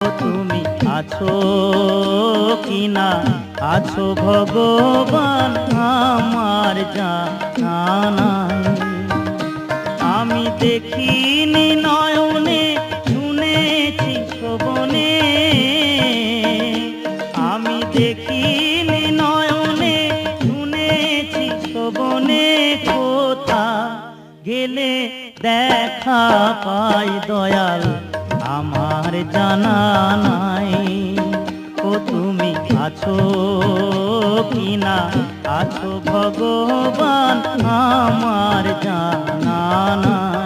তুমি আছো কিনা আছো ভগবান আমার জানা নাই। আমি দেখিনি নয়নে শুনেছি শ্রবণে, আমি দেখিনি নয়নে শুনেছি শ্রবণে, কোথা গেলে দেখা পাই দয়াল আমার জানা নাই। ও তুমি আছো কিনা আছো ভগবান আমার জানা নাই।